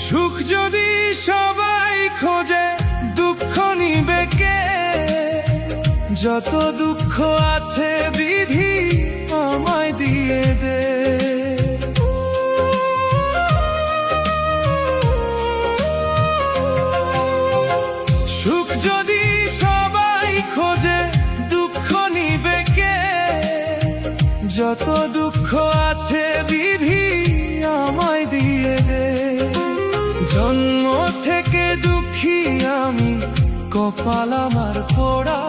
সুখ যদি সবাই খোঁজে দুঃখ নিবে কে? যত দুঃখ আছে বিধি আমায় দিয়ে দে। সুখ যদি সবাই খোঁজে দুঃখ নিবে কে? যত দুঃখ আছে বিধি আমায় দিয়ে দে। জন্ম থেকে দুঃখী আমি, কপাল আমার পোড়া।